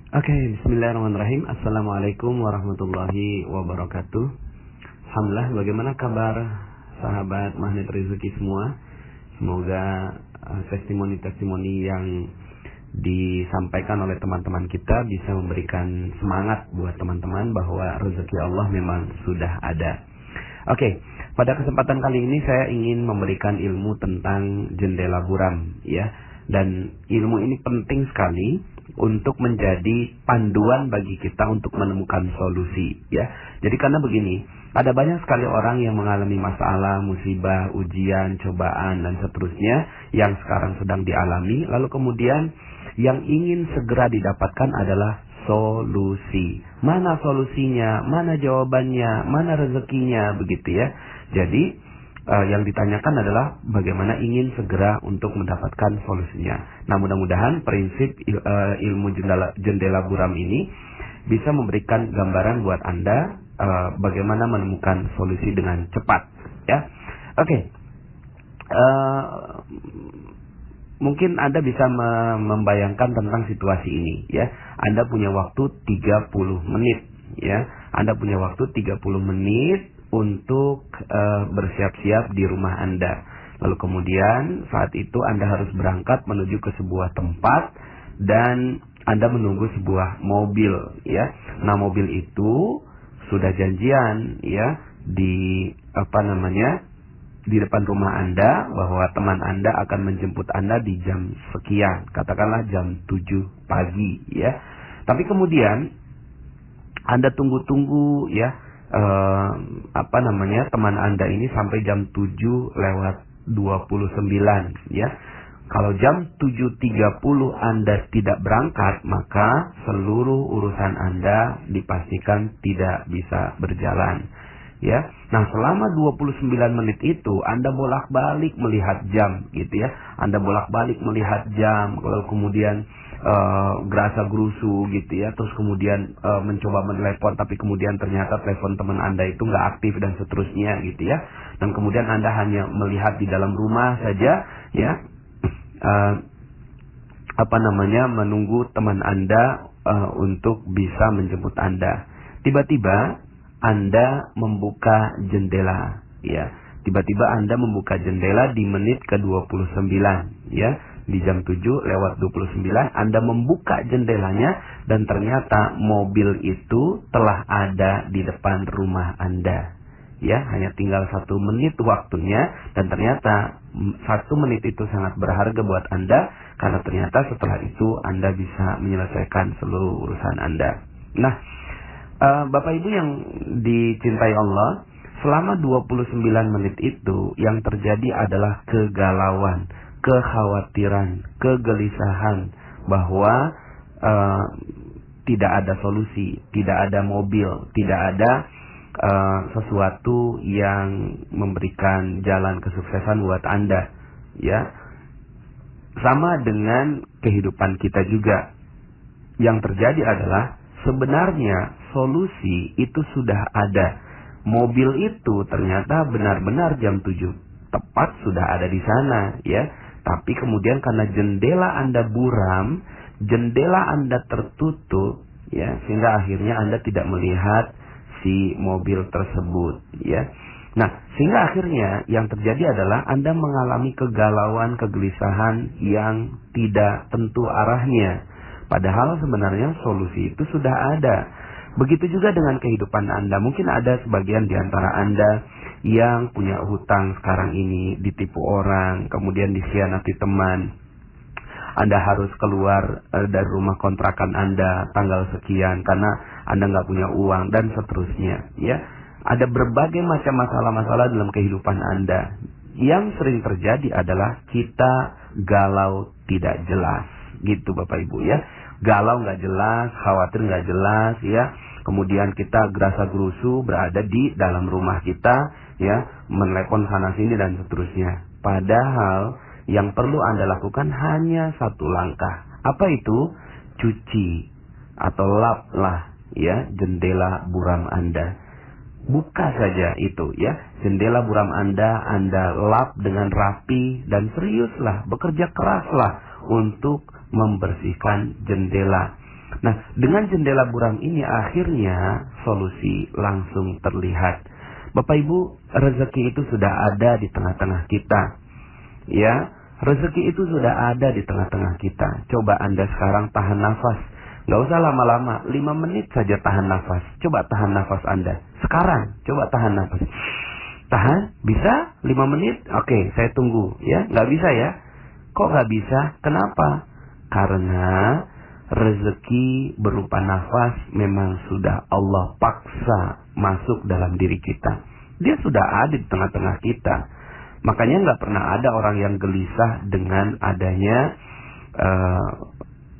Oke, bismillahirrahmanirrahim. Assalamualaikum warahmatullahi wabarakatuh. Alhamdulillah, bagaimana kabar sahabat Magnet Rezeki semua? Semoga testimoni-testimoni yang disampaikan oleh teman-teman kita bisa memberikan semangat buat teman-teman bahwa rezeki Allah memang sudah ada. Oke, pada kesempatan kali ini saya ingin memberikan ilmu tentang jendela buram, ya. Dan ilmu ini penting sekali untuk menjadi panduan bagi kita untuk menemukan solusi, ya. Jadi karena begini, ada banyak sekali orang yang mengalami masalah, musibah, ujian, cobaan dan seterusnya yang sekarang sedang dialami, lalu kemudian yang ingin segera didapatkan adalah solusi. Mana solusinya, mana jawabannya, mana rezekinya, begitu ya. Jadi yang ditanyakan adalah bagaimana ingin segera untuk mendapatkan solusinya. Nah, mudah-mudahan prinsip ilmu jendela buram ini bisa memberikan gambaran buat Anda bagaimana menemukan solusi dengan cepat, ya. Oke. Mungkin Anda bisa membayangkan tentang situasi ini, ya. Anda punya waktu 30 menit, ya. Anda punya waktu 30 menit untuk bersiap-siap di rumah Anda. Lalu kemudian saat itu Anda harus berangkat menuju ke sebuah tempat dan Anda menunggu sebuah mobil, ya. Nah, mobil itu sudah janjian, ya, di di depan rumah Anda bahwa teman Anda akan menjemput Anda di jam sekian, katakanlah jam 7 pagi, ya. Tapi kemudian Anda tunggu-tunggu, ya. Teman Anda ini sampai jam 7:29, ya. Kalau jam 7:30 Anda tidak berangkat, maka seluruh urusan Anda dipastikan tidak bisa berjalan, ya. Nah, selama 29 menit itu Anda bolak-balik melihat jam, gitu ya. Anda bolak-balik melihat jam, lalu kemudian gerasa gerusu, gitu ya. Terus kemudian mencoba menelepon, tapi kemudian ternyata telepon teman Anda itu nggak aktif dan seterusnya, gitu ya. Dan kemudian Anda hanya melihat di dalam rumah saja, ya. Menunggu teman Anda untuk bisa menjemput Anda. Tiba-tiba Anda membuka jendela, ya. Tiba-tiba Anda membuka jendela di menit ke-29, ya. Di jam 7:29 Anda membuka jendelanya dan ternyata mobil itu telah ada di depan rumah Anda. Ya, hanya tinggal 1 menit waktunya dan ternyata 1 menit itu sangat berharga buat Anda karena ternyata setelah itu Anda bisa menyelesaikan seluruh urusan Anda. Nah, Bapak Ibu yang dicintai Allah, selama 29 menit itu yang terjadi adalah kegalauan, kekhawatiran, kegelisahan bahwa tidak ada solusi, tidak ada mobil, tidak ada sesuatu yang memberikan jalan kesuksesan buat Anda, ya. Sama dengan kehidupan kita juga. Yang terjadi adalah sebenarnya solusi itu sudah ada. Mobil itu ternyata benar-benar jam 7 tepat sudah ada di sana, ya. Tapi kemudian karena jendela Anda buram, jendela Anda tertutup, ya, sehingga akhirnya Anda tidak melihat si mobil tersebut, ya. Nah, sehingga akhirnya yang terjadi adalah Anda mengalami kegalauan, kegelisahan yang tidak tentu arahnya. Padahal sebenarnya solusi itu sudah ada. Begitu juga dengan kehidupan Anda. Mungkin ada sebagian di antara Anda yang punya hutang sekarang ini, ditipu orang, kemudian dikhianati teman. Anda harus keluar dari rumah kontrakan Anda tanggal sekian karena Anda nggak punya uang dan seterusnya, ya. Ada berbagai macam masalah-masalah dalam kehidupan Anda. Yang sering terjadi adalah kita galau tidak jelas, gitu Bapak Ibu, ya. Galau nggak jelas, khawatir nggak jelas, ya. Kemudian kita gerasa gerusu berada di dalam rumah kita, ya, menelepon sana sini dan seterusnya. Padahal yang perlu Anda lakukan hanya 1 langkah. Apa itu? Cuci atau laplah, ya, jendela buram Anda. Buka saja itu, ya, jendela buram Anda lap dengan rapi dan seriuslah, bekerja keraslah untuk membersihkan jendela. Nah, dengan jendela buram ini akhirnya solusi langsung terlihat. Bapak Ibu, rezeki itu sudah ada di tengah-tengah kita. Ya, rezeki itu sudah ada di tengah-tengah kita. Coba Anda sekarang tahan nafas. Nggak usah lama-lama, 5 menit saja tahan nafas. Coba tahan nafas Anda. Sekarang, coba tahan nafas. Tahan? Bisa? 5 menit? Oke, saya tunggu. Ya, nggak bisa ya? Kok nggak bisa? Kenapa? Karena rezeki berupa nafas memang sudah Allah paksa masuk dalam diri kita. Dia sudah ada di tengah-tengah kita. Makanya nggak pernah ada orang yang gelisah dengan adanya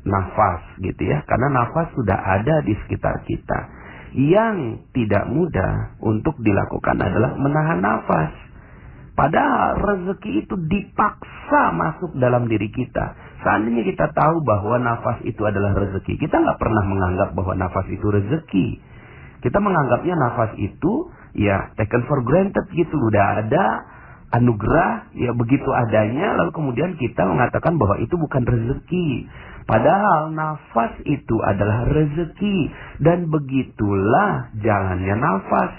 nafas gitu ya. Karena nafas sudah ada di sekitar kita. Yang tidak mudah untuk dilakukan adalah menahan nafas. Padahal rezeki itu dipaksa masuk dalam diri kita. Seandainya kita tahu bahwa nafas itu adalah rezeki, kita nggak pernah menganggap bahwa nafas itu rezeki. Kita menganggapnya nafas itu ya taken for granted gitu, udah ada anugerah ya begitu adanya, lalu kemudian kita mengatakan bahwa itu bukan rezeki. Padahal nafas itu adalah rezeki, dan begitulah jalannya nafas.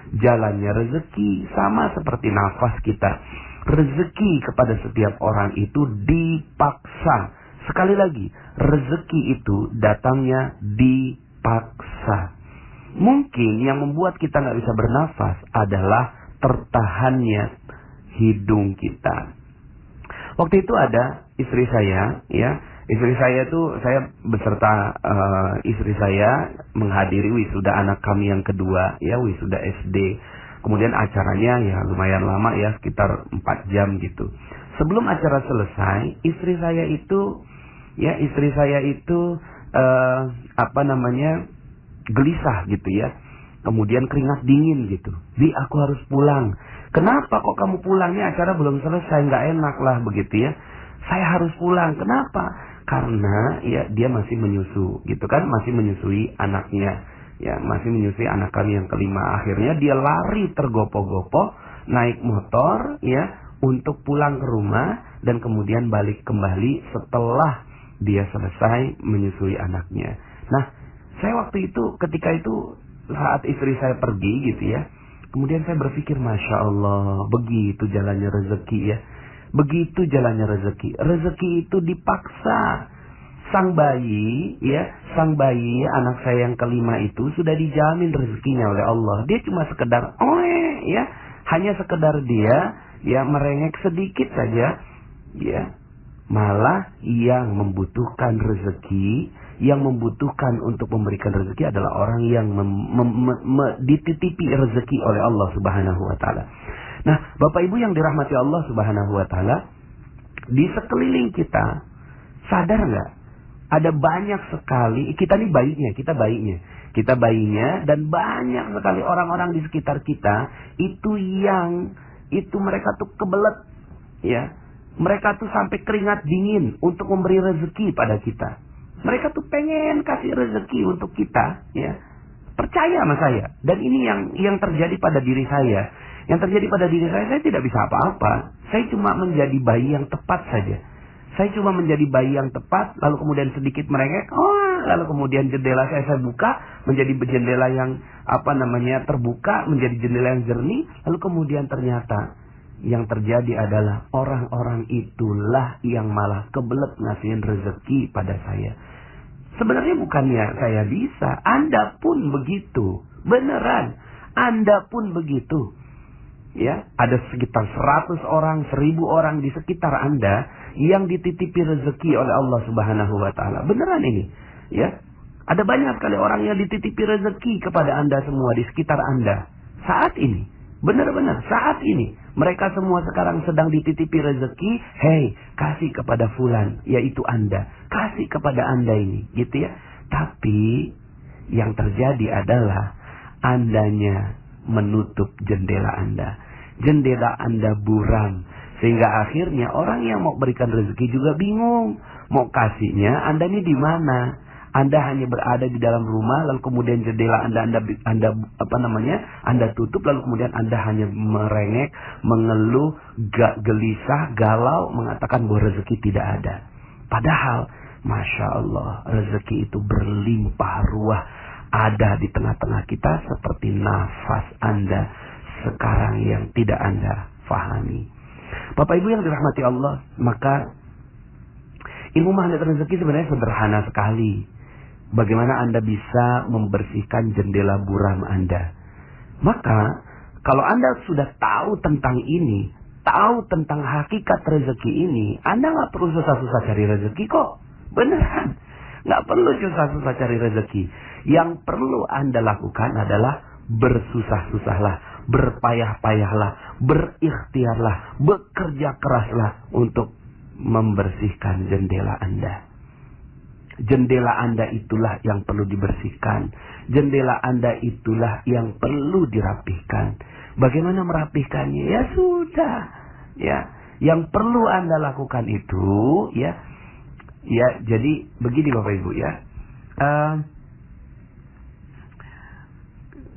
Jalannya rezeki sama seperti nafas kita. Rezeki kepada setiap orang itu dipaksa. Sekali lagi, rezeki itu datangnya dipaksa. Mungkin yang membuat kita nggak bisa bernafas adalah tertahannya hidung kita. Waktu itu ada istri saya, ya, istri saya tuh saya beserta istri saya menghadiri wisuda anak kami yang kedua, ya, wisuda SD. Kemudian acaranya ya lumayan lama ya, sekitar 4 jam gitu. Sebelum acara selesai, istri saya itu gelisah gitu ya. Kemudian keringat dingin gitu. Di, aku harus pulang. Kenapa kok kamu pulang? Ini acara belum selesai, nggak enak lah begitu ya. Saya harus pulang. Kenapa? Karena ya dia masih menyusu gitu kan, masih menyusui anaknya. Ya, masih menyusui anak kami yang kelima. Akhirnya dia lari tergopoh-gopoh, naik motor ya untuk pulang ke rumah dan kemudian balik kembali setelah dia selesai menyusui anaknya. Nah, saya waktu itu ketika itu saat istri saya pergi gitu ya, kemudian saya berpikir, Masya Allah, begitu jalannya rezeki ya. Begitu jalannya rezeki. Rezeki itu dipaksa. Sang bayi anak saya yang kelima itu sudah dijamin rezekinya oleh Allah. Dia cuma sekedar ya, hanya sekedar dia ya merengek sedikit saja ya. Malah yang membutuhkan rezeki, yang membutuhkan untuk memberikan rezeki adalah orang yang dititipi rezeki oleh Allah Subhanahu wa taala. Nah, Bapak Ibu yang dirahmati Allah Subhanahu wa taala, di sekeliling kita sadar nggak? Ada banyak sekali, kita bayinya dan banyak sekali orang-orang di sekitar kita itu mereka tuh kebelet ya. Mereka tuh sampai keringat dingin untuk memberi rezeki pada kita. Mereka tuh pengen kasih rezeki untuk kita ya. Percaya sama saya. Dan ini yang terjadi pada diri saya. Yang terjadi pada diri saya tidak bisa apa-apa. Saya cuma menjadi bayi yang tepat saja. Saya cuma menjadi bayi yang tepat, lalu kemudian sedikit merengek, lalu kemudian jendela saya buka, menjadi jendela yang terbuka, menjadi jendela yang jernih, lalu kemudian ternyata yang terjadi adalah orang-orang itulah yang malah kebelet ngasihin rezeki pada saya. Sebenarnya bukannya saya bisa, Anda pun begitu, beneran, Anda pun begitu. Ya, ada sekitar 100 orang, 1000 orang di sekitar Anda yang dititipi rezeki oleh Allah Subhanahu wa taala. Beneran ini, ya. Ada banyak sekali orang yang dititipi rezeki kepada Anda semua di sekitar Anda. Saat ini, benar-benar saat ini, mereka semua sekarang sedang dititipi rezeki. Hei, kasih kepada fulan, yaitu Anda. Kasih kepada Anda ini, gitu ya. Tapi yang terjadi adalah Andanya menutup jendela Anda. Jendela Anda buram. Sehingga akhirnya orang yang mau berikan rezeki juga bingung. Mau kasihnya Anda ini di mana? Anda hanya berada di dalam rumah, lalu kemudian jendela Anda tutup, lalu kemudian Anda hanya merengek, mengeluh, gelisah, galau, mengatakan bahwa rezeki tidak ada. Padahal Masya Allah, rezeki itu berlimpah ruah ada di tengah-tengah kita seperti nafas Anda sekarang yang tidak Anda fahami. Bapak Ibu yang dirahmati Allah, maka ilmu magnet rezeki sebenarnya sederhana sekali. Bagaimana Anda bisa membersihkan jendela buram Anda. Maka kalau Anda sudah tahu tentang ini, tahu tentang hakikat rezeki ini, Anda nggak perlu susah-susah cari rezeki kok. Beneran. Nggak perlu susah-susah cari rezeki. Yang perlu Anda lakukan adalah bersusah-susahlah, berpayah-payahlah, berikhtiarlah, bekerja keraslah untuk membersihkan jendela Anda. Jendela Anda itulah yang perlu dibersihkan. Jendela Anda itulah yang perlu dirapihkan. Bagaimana merapihkannya? Ya sudah. Ya, yang perlu Anda lakukan itu, ya, jadi begini Bapak Ibu ya.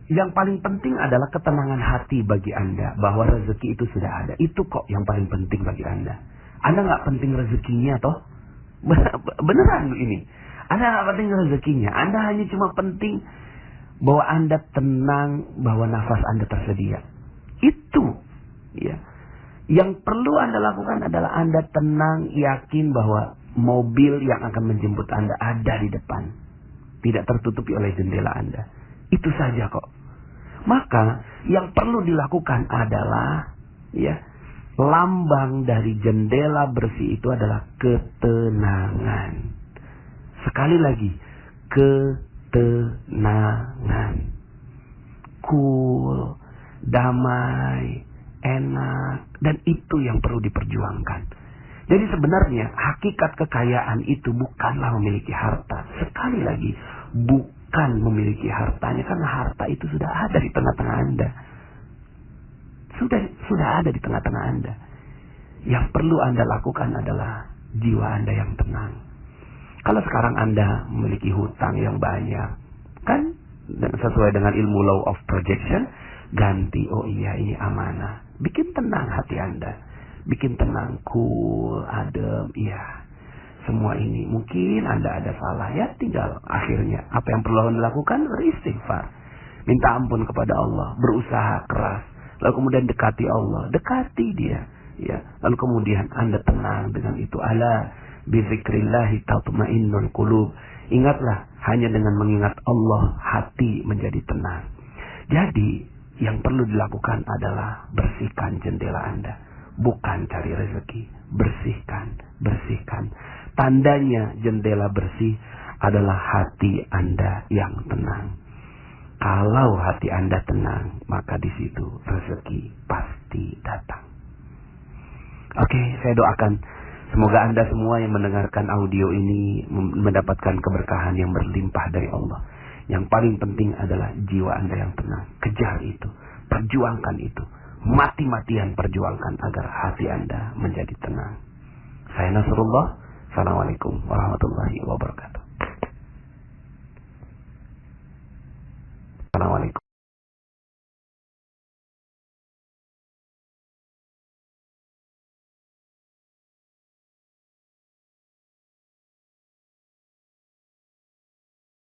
Yang paling penting adalah ketenangan hati bagi Anda bahwa rezeki itu sudah ada. Itu kok yang paling penting bagi Anda. Anda nggak penting rezekinya toh? Beneran ini. Anda nggak penting rezekinya. Anda hanya cuma penting bahwa Anda tenang, bahwa nafas Anda tersedia. Itu, ya. Yang perlu Anda lakukan adalah Anda tenang, yakin bahwa mobil yang akan menjemput Anda ada di depan, tidak tertutupi oleh jendela Anda. Itu saja kok. Maka yang perlu dilakukan adalah, ya, lambang dari jendela bersih itu adalah ketenangan. Sekali lagi, ketenangan. Cool, damai, enak, dan itu yang perlu diperjuangkan. Jadi sebenarnya hakikat kekayaan itu bukanlah memiliki harta. Sekali lagi, bukan memiliki hartanya, karena harta itu sudah ada di tengah-tengah Anda. Sudah ada di tengah-tengah Anda. Yang perlu Anda lakukan adalah jiwa Anda yang tenang. Kalau sekarang Anda memiliki hutang yang banyak, kan sesuai dengan ilmu law of projection, ganti, oh iya ini amanah. Bikin tenang hati Anda. Bikin tenang, cool, adem, iya. Semua ini mungkin Anda ada salah, ya tinggal akhirnya apa yang perlu Anda lakukan? Beristighfar. Minta ampun kepada Allah, berusaha keras. Lalu kemudian dekati Allah, dekati dia. Ya, lalu kemudian Anda tenang dengan itu. Ala bizikrillahi tatma'innul qulub. Ingatlah, hanya dengan mengingat Allah hati menjadi tenang. Jadi yang perlu dilakukan adalah bersihkan jendela Anda, bukan cari rezeki. Bersihkan. Tandanya jendela bersih adalah hati Anda yang tenang. Kalau hati Anda tenang, maka di situ rezeki pasti datang. Oke, saya doakan semoga Anda semua yang mendengarkan audio ini mendapatkan keberkahan yang berlimpah dari Allah. Yang paling penting adalah jiwa Anda yang tenang. Kejar itu, perjuangkan itu. Mati-matian perjuangkan agar hati Anda menjadi tenang. Saya Nasrullah. Assalamualaikum warahmatullahi wabarakatuh. Assalamualaikum.